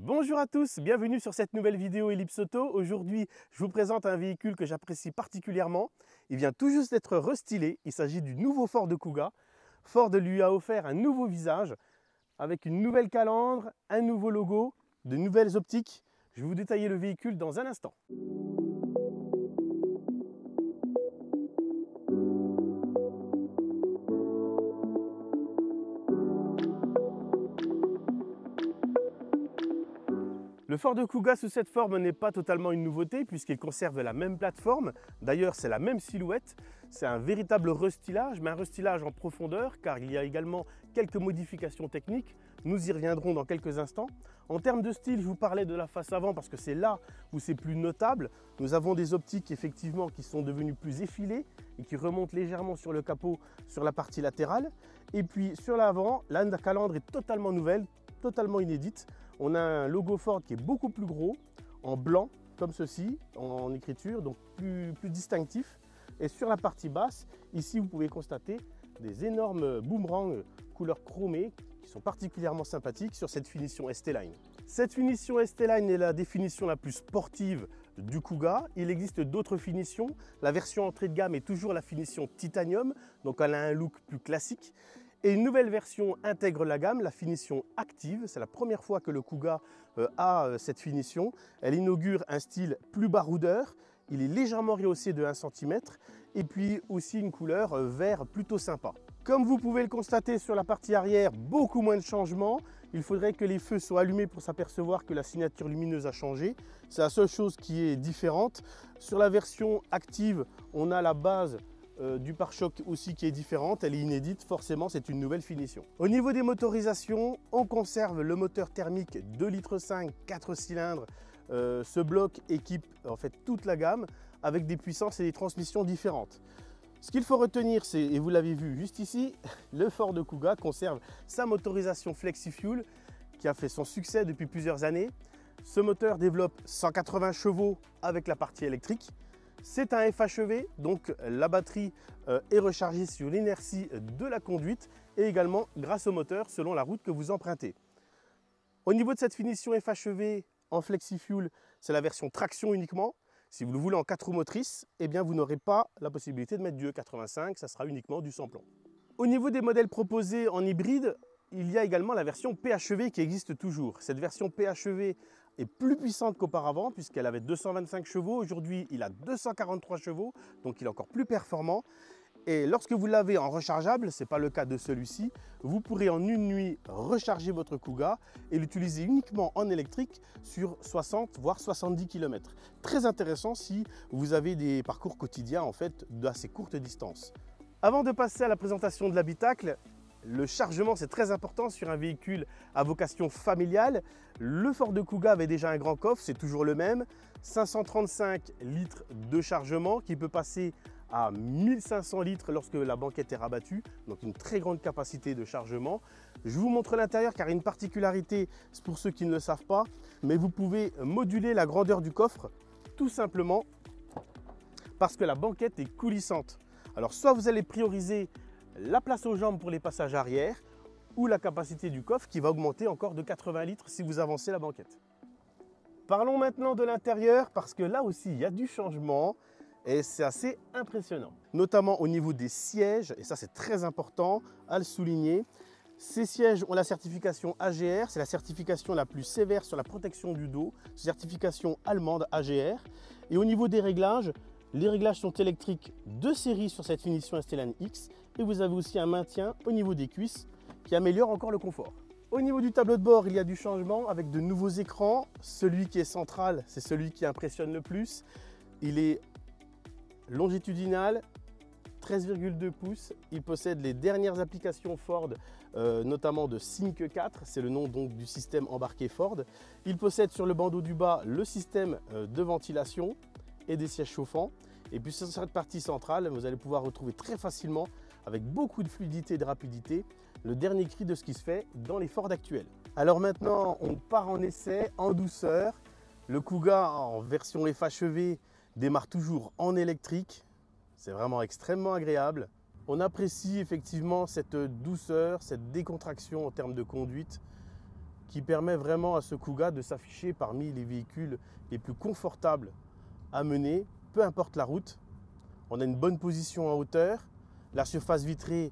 Bonjour à tous, bienvenue sur cette nouvelle vidéo Ellipse Auto. Aujourd'hui, je vous présente un véhicule que j'apprécie particulièrement. Il vient tout juste d'être restylé. Il s'agit du nouveau Ford Kuga. Ford lui a offert un nouveau visage avec une nouvelle calandre, un nouveau logo, de nouvelles optiques. Je vais vous détailler le véhicule dans un instant. Le Ford Kuga sous cette forme n'est pas totalement une nouveauté puisqu'il conserve la même plateforme. D'ailleurs, c'est la même silhouette. C'est un véritable restylage, mais un restylage en profondeur car il y a également quelques modifications techniques. Nous y reviendrons dans quelques instants. En termes de style, je vous parlais de la face avant parce que c'est là où c'est plus notable. Nous avons des optiques effectivement qui sont devenues plus effilées et qui remontent légèrement sur le capot sur la partie latérale. Et puis sur l'avant, la calandre est totalement nouvelle, totalement inédite. On a un logo Ford qui est beaucoup plus gros, en blanc, comme ceci, en écriture, donc plus distinctif. Et sur la partie basse, ici, vous pouvez constater des énormes boomerangs couleur chromée qui sont particulièrement sympathiques sur cette finition ST-Line. Cette finition ST-Line est la définition la plus sportive du Kuga. Il existe d'autres finitions. La version entrée de gamme est toujours la finition titanium, donc elle a un look plus classique. Et une nouvelle version intègre la gamme, la finition active. C'est la première fois que le Kuga a cette finition. Elle inaugure un style plus baroudeur. Il est légèrement rehaussé de 1 cm. Et puis aussi une couleur vert plutôt sympa. Comme vous pouvez le constater sur la partie arrière, beaucoup moins de changements. Il faudrait que les feux soient allumés pour s'apercevoir que la signature lumineuse a changé. C'est la seule chose qui est différente. Sur la version active, on a la base du pare-choc aussi qui est différente, elle est inédite, forcément c'est une nouvelle finition. Au niveau des motorisations, on conserve le moteur thermique 2,5 litres 4 cylindres. Ce bloc équipe en fait toute la gamme avec des puissances et des transmissions différentes. Ce qu'il faut retenir, c'est, et vous l'avez vu juste ici, le Ford Kuga conserve sa motorisation FlexiFuel qui a fait son succès depuis plusieurs années. Ce moteur développe 180 chevaux avec la partie électrique. C'est un FHEV, donc la batterie est rechargée sur l'inertie de la conduite et également grâce au moteur selon la route que vous empruntez. Au niveau de cette finition FHEV en FlexiFuel, c'est la version traction uniquement. Si vous le voulez en 4 roues motrices, eh bien vous n'aurez pas la possibilité de mettre du E85, ça sera uniquement du sans-plomb. Au niveau des modèles proposés en hybride, il y a également la version PHEV qui existe toujours. Cette version PHEV est plus puissante qu'auparavant puisqu'elle avait 225 chevaux. Aujourd'hui, il a 243 chevaux, donc il est encore plus performant. Et lorsque vous l'avez en rechargeable, ce n'est pas le cas de celui-ci, vous pourrez en une nuit recharger votre Kuga et l'utiliser uniquement en électrique sur 60 voire 70 km. Très intéressant si vous avez des parcours quotidiens en fait d'assez courte distance. Avant de passer à la présentation de l'habitacle, le chargement, c'est très important sur un véhicule à vocation familiale. Le Ford Kuga avait déjà un grand coffre, c'est toujours le même. 535 litres de chargement qui peut passer à 1500 litres lorsque la banquette est rabattue. Donc une très grande capacité de chargement. Je vous montre l'intérieur car il y a une particularité, c'est pour ceux qui ne le savent pas. Mais vous pouvez moduler la grandeur du coffre tout simplement parce que la banquette est coulissante. Alors soit vous allez prioriser la place aux jambes pour les passages arrière ou la capacité du coffre qui va augmenter encore de 80 litres si vous avancez la banquette. Parlons maintenant de l'intérieur parce que là aussi il y a du changement et c'est assez impressionnant. Notamment au niveau des sièges, et ça c'est très important à le souligner. Ces sièges ont la certification AGR, c'est la certification la plus sévère sur la protection du dos, certification allemande AGR. Et au niveau des réglages, les réglages sont électriques de série sur cette finition ST-Line X et vous avez aussi un maintien au niveau des cuisses qui améliore encore le confort. Au niveau du tableau de bord, il y a du changement avec de nouveaux écrans. Celui qui est central, c'est celui qui impressionne le plus. Il est longitudinal, 13,2 pouces. Il possède les dernières applications Ford, notamment de Sync 4, c'est le nom donc du système embarqué Ford. Il possède sur le bandeau du bas le système de ventilation et des sièges chauffants. Et puis sur cette partie centrale, vous allez pouvoir retrouver très facilement, avec beaucoup de fluidité et de rapidité, le dernier cri de ce qui se fait dans les Ford actuels. Alors maintenant, on part en essai, en douceur. Le Kuga en version FHEV démarre toujours en électrique. C'est vraiment extrêmement agréable. On apprécie effectivement cette douceur, cette décontraction en termes de conduite. qui permet vraiment à ce Kuga de s'afficher parmi les véhicules les plus confortables à mener, peu importe la route. On a une bonne position en hauteur, la surface vitrée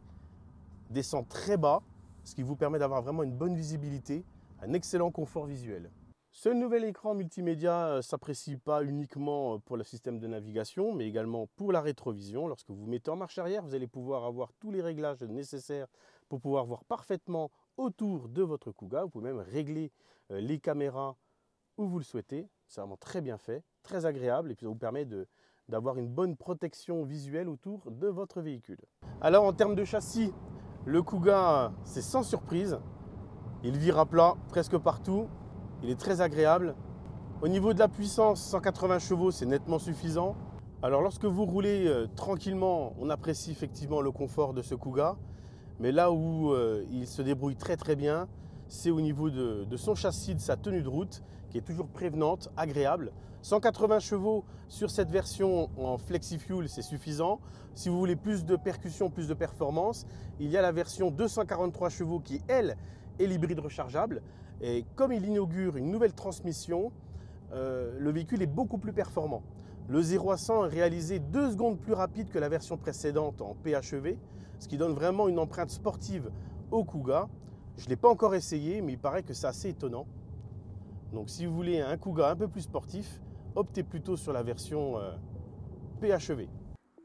descend très bas, ce qui vous permet d'avoir vraiment une bonne visibilité, un excellent confort visuel. Ce nouvel écran multimédia s'apprécie pas uniquement pour le système de navigation, mais également pour la rétrovision. Lorsque vous mettez en marche arrière, vous allez pouvoir avoir tous les réglages nécessaires pour pouvoir voir parfaitement autour de votre Kuga. Vous pouvez même régler les caméras où vous le souhaitez. C'est vraiment très bien fait, très agréable, et puis ça vous permet d'avoir une bonne protection visuelle autour de votre véhicule. Alors en termes de châssis, le Kuga, c'est sans surprise. Il vire à plat presque partout. Il est très agréable. Au niveau de la puissance, 180 chevaux, c'est nettement suffisant. Alors lorsque vous roulez tranquillement, on apprécie effectivement le confort de ce Kuga. Mais là où il se débrouille très bien, c'est au niveau de son châssis, de sa tenue de route, qui est toujours prévenante, agréable. 180 chevaux sur cette version en FlexiFuel, c'est suffisant. Si vous voulez plus de percussion, plus de performance, il y a la version 243 chevaux qui, elle, est l'hybride rechargeable. Et comme il inaugure une nouvelle transmission, le véhicule est beaucoup plus performant. Le 0 à 100 est réalisé 2 secondes plus rapide que la version précédente en PHEV, ce qui donne vraiment une empreinte sportive au Kuga. Je ne l'ai pas encore essayé, mais il paraît que c'est assez étonnant. Donc si vous voulez un Kuga un peu plus sportif, optez plutôt sur la version PHEV.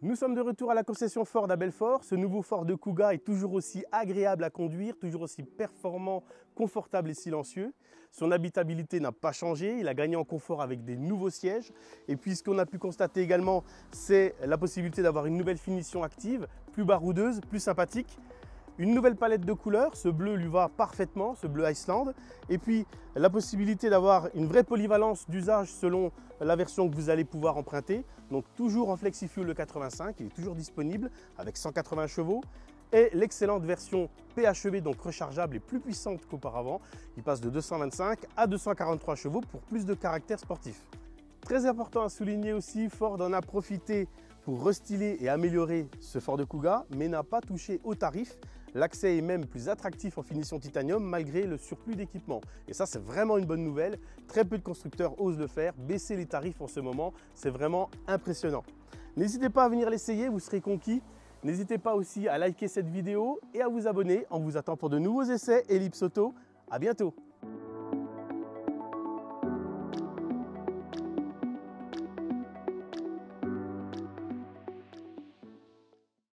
Nous sommes de retour à la concession Ford à Belfort. Ce nouveau Ford de Kuga est toujours aussi agréable à conduire, toujours aussi performant, confortable et silencieux. Son habitabilité n'a pas changé, il a gagné en confort avec des nouveaux sièges. Et puis ce qu'on a pu constater également, c'est la possibilité d'avoir une nouvelle finition active, plus baroudeuse, plus sympathique. Une nouvelle palette de couleurs, ce bleu lui va parfaitement, ce bleu Iceland. Et puis la possibilité d'avoir une vraie polyvalence d'usage selon la version que vous allez pouvoir emprunter. Donc toujours en FlexiFuel le 85, il est toujours disponible avec 180 chevaux. Et l'excellente version PHEV, donc rechargeable et plus puissante qu'auparavant. Il passe de 225 à 243 chevaux pour plus de caractère sportif. Très important à souligner aussi, Ford en a profité pour restyler et améliorer ce Ford Kuga, mais n'a pas touché au tarif. L'accès est même plus attractif en finition titanium malgré le surplus d'équipement. Et ça, c'est vraiment une bonne nouvelle. Très peu de constructeurs osent le faire. Baisser les tarifs en ce moment, c'est vraiment impressionnant. N'hésitez pas à venir l'essayer, vous serez conquis. N'hésitez pas aussi à liker cette vidéo et à vous abonner. On vous attend pour de nouveaux essais Ellipse Auto. À bientôt.